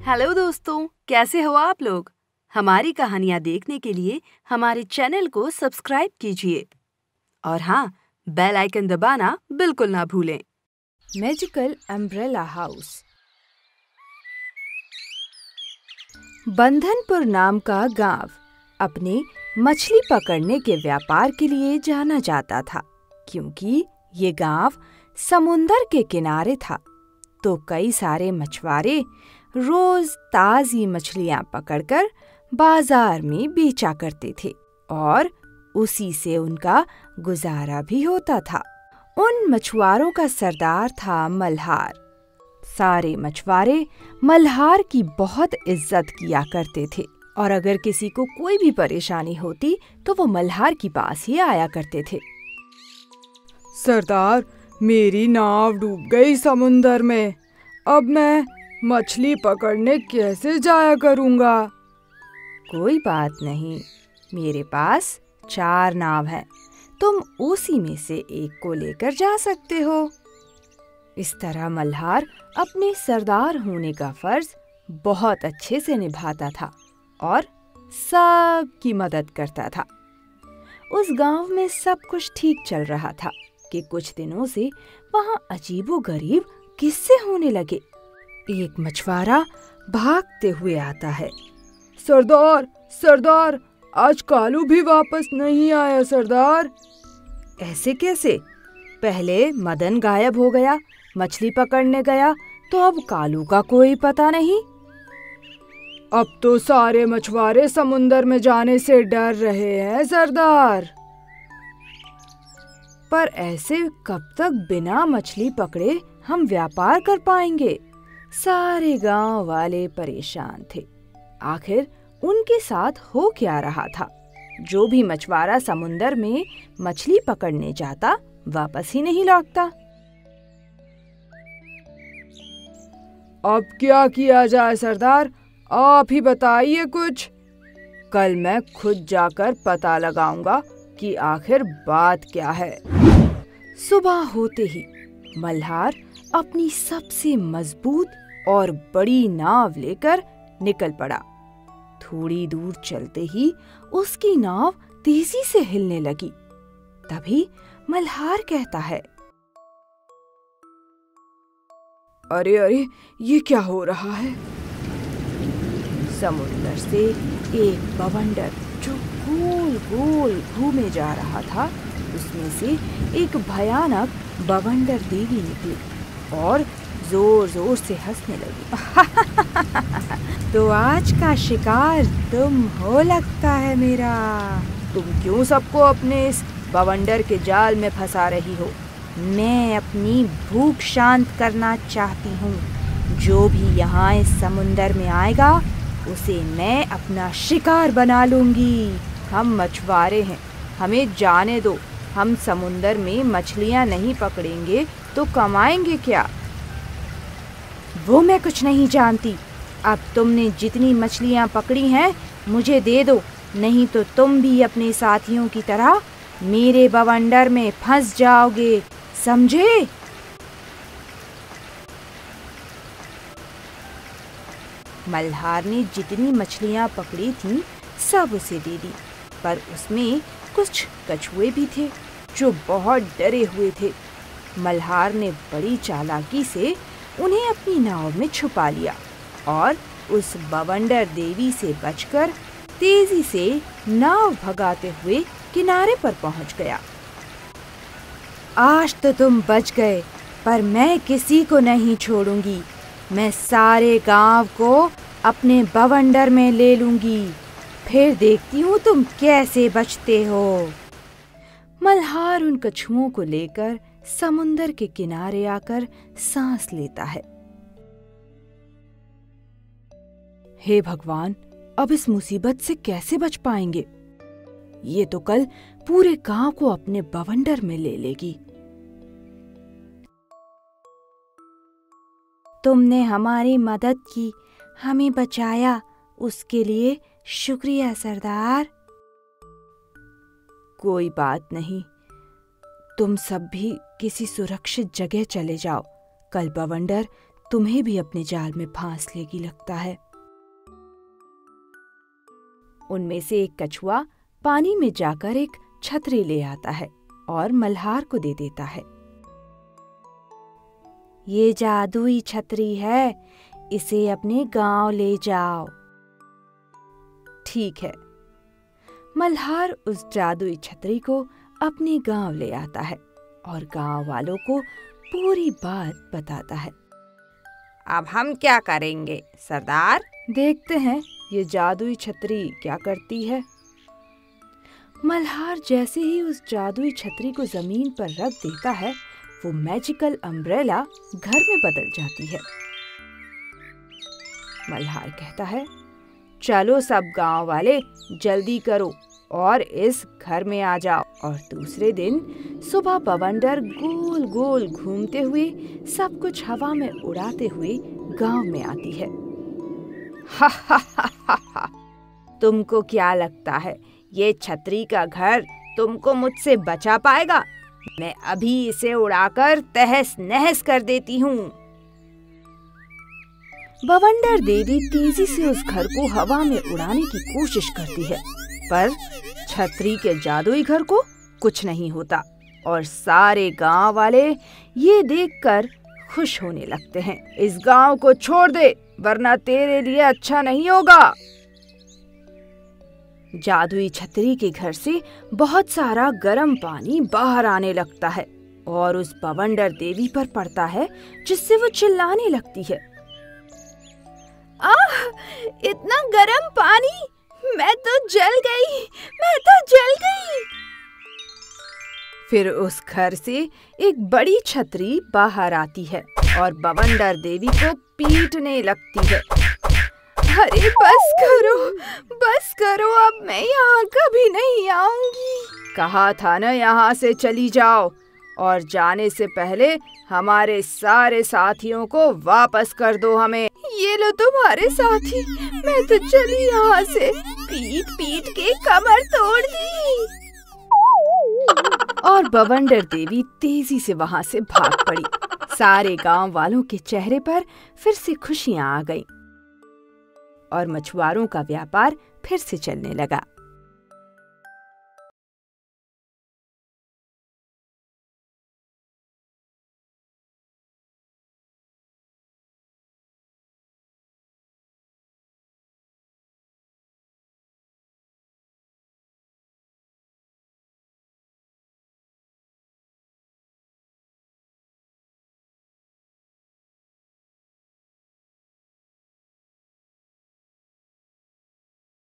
Hello दोस्तों, कैसे हो आप लोग। हमारी कहानियाँ देखने के लिए हमारे चैनल को सब्सक्राइब कीजिए और हाँ, बेल आइकन दबाना बिल्कुल ना भूलें। Magical umbrella house. बंधनपुर नाम का गांव अपने मछली पकड़ने के व्यापार के लिए जाना जाता था। क्योंकि ये गांव समुंदर के किनारे था, तो कई सारे मछुआरे रोज ताजी मछलियां पकड़कर बाजार में बेचा करते थे और उसी से उनका गुजारा भी होता था। उन मछुआरों का सरदार था मल्हार। सारे मछुआरे मल्हार की बहुत इज्जत किया करते थे और अगर किसी को कोई भी परेशानी होती तो वो मल्हार के पास ही आया करते थे। सरदार, मेरी नाव डूब गई समुंदर में। अब मैं मछली पकड़ने कैसे जाया करूँगा? कोई बात नहीं, मेरे पास 4 नाव हैं। तुम उसी में से एक को लेकर जा सकते हो। इस तरह मल्हार अपने सरदार होने का फर्ज बहुत अच्छे से निभाता था और सबकी मदद करता था। उस गांव में सब कुछ ठीक चल रहा था कि कुछ दिनों से वहां अजीबोगरीब किस्से होने लगे। एक मछुआरा भागते हुए आता है। सरदार, सरदार, आज कालू भी वापस नहीं आया सरदार। ऐसे कैसे? पहले मदन गायब हो गया, मछली पकड़ने गया, तो अब कालू का कोई पता नहीं। अब तो सारे मछुआरे समुंदर में जाने से डर रहे हैं सरदार। पर ऐसे कब तक बिना मछली पकड़े हम व्यापार कर पाएंगे? सारे गांव वाले परेशान थे। आखिर उनके साथ हो क्या रहा था? जो भी मछुआरा समुंदर में मछली पकड़ने जाता वापस ही नहीं लौटता। अब क्या किया जाए सरदार, आप ही बताइए कुछ। कल मैं खुद जाकर पता लगाऊंगा कि आखिर बात क्या है। सुबह होते ही मल्हार अपनी सबसे मजबूत और बड़ी नाव लेकर निकल पड़ा। थोड़ी दूर चलते ही उसकी नाव तेजी से हिलने लगी। तभी मल्हार कहता है, अरे अरे, ये क्या हो रहा है? समुद्र से एक बवंडर जो गोल गोल घूमे जा रहा था, उसमें से एक भयानक बवंडर देवी निकली और जोर जोर से हंसने लगी। तो आज का शिकार तुम हो लगता है मेरा। तुम क्यों सबको अपने इस बवंडर के जाल में फंसा रही हो? मैं अपनी भूख शांत करना चाहती हूँ। जो भी यहाँ इस समुंदर में आएगा उसे मैं अपना शिकार बना लूंगी। हम मछुआरे हैं, हमें जाने दो। हम समुंदर में मछलियाँ नहीं पकड़ेंगे तो कमाएंगे क्या? वो मैं कुछ नहीं जानती। अब तुमने जितनी मछलियाँ पकड़ी हैं मुझे दे दो, नहीं तो तुम भी अपने साथियों की तरह मेरे बवंडर में फंस जाओगे, समझे? मल्हार ने जितनी मछलियाँ पकड़ी थीं सब उसे दे दी, पर उसमें कुछ कछुए भी थे जो बहुत डरे हुए थे। मल्हार ने बड़ी चालाकी से उन्हें अपनी नाव में छुपा लिया और उस बवंडर देवी से बचकर तेजी से नाव भगाते हुए किनारे पर पहुंच गया। आज तो तुम बच गए, पर मैं किसी को नहीं छोड़ूंगी। मैं सारे गांव को अपने बवंडर में ले लूंगी, फिर देखती हूँ तुम कैसे बचते हो। मल्हार उन कछुओं को लेकर समुंदर के किनारे आकर सांस लेता है। हे भगवान, अब इस मुसीबत से कैसे बच पाएंगे? ये तो कल पूरे गांव को अपने बवंडर में ले लेगी। तुमने हमारी मदद की, हमें बचाया, उसके लिए शुक्रिया सरदार। कोई बात नहीं, तुम सब भी किसी सुरक्षित जगह चले जाओ। कल बवंडर तुम्हें भी अपने जाल में फांस लेगी लगता है। उनमें से एक कछुआ पानी में जाकर एक छतरी ले आता है और मल्हार को दे देता है। ये जादुई छतरी है, इसे अपने गांव ले जाओ। ठीक है। मल्हार उस जादुई छतरी को अपने गांव ले आता है और गांव वालों को पूरी बात बताता है। अब हम क्या करेंगे सरदार? देखते हैं ये जादुई छतरी क्या करती है। मल्हार जैसे ही उस जादुई छतरी को जमीन पर रख देता है, वो मैजिकल अम्ब्रेला घर में बदल जाती है। मल्हार कहता है, चलो सब गांव वाले जल्दी करो और इस घर में आ जाओ। और दूसरे दिन सुबह बवंडर गोल गोल घूमते हुए सब कुछ हवा में उड़ाते हुए गांव में आती है। हा हा हा हा हा। तुमको क्या लगता है ये छतरी का घर तुमको मुझसे बचा पाएगा? मैं अभी इसे उड़ाकर तहस नहस कर देती हूँ। बवंडर देवी तेजी से उस घर को हवा में उड़ाने की कोशिश करती है, पर छतरी के जादुई घर को कुछ नहीं होता और सारे गांव वाले ये देखकर खुश होने लगते हैं। इस गांव को छोड़ दे, वरना तेरे लिए अच्छा नहीं होगा। जादुई छतरी के घर से बहुत सारा गर्म पानी बाहर आने लगता है और उस बवंडर देवी पर पड़ता है, जिससे वो चिल्लाने लगती है। आह! इतना गर्म पानी! मैं तो जल गई, मैं तो जल गई। फिर उस घर से एक बड़ी छतरी बाहर आती है और बवंडर देवी को पीटने लगती है। अरे बस करो, अब मैं यहाँ कभी नहीं आऊंगी। कहा था ना यहाँ से चली जाओ, और जाने से पहले हमारे सारे साथियों को वापस कर दो हमें। ये लो तुम्हारे साथी, मैं तो चली यहाँ से, पीट पीट के कमर तोड़ दी। और बवंडर देवी तेजी से वहाँ से भाग पड़ी। सारे गांव वालों के चेहरे पर फिर से खुशियां आ गईं और मछुआरों का व्यापार फिर से चलने लगा।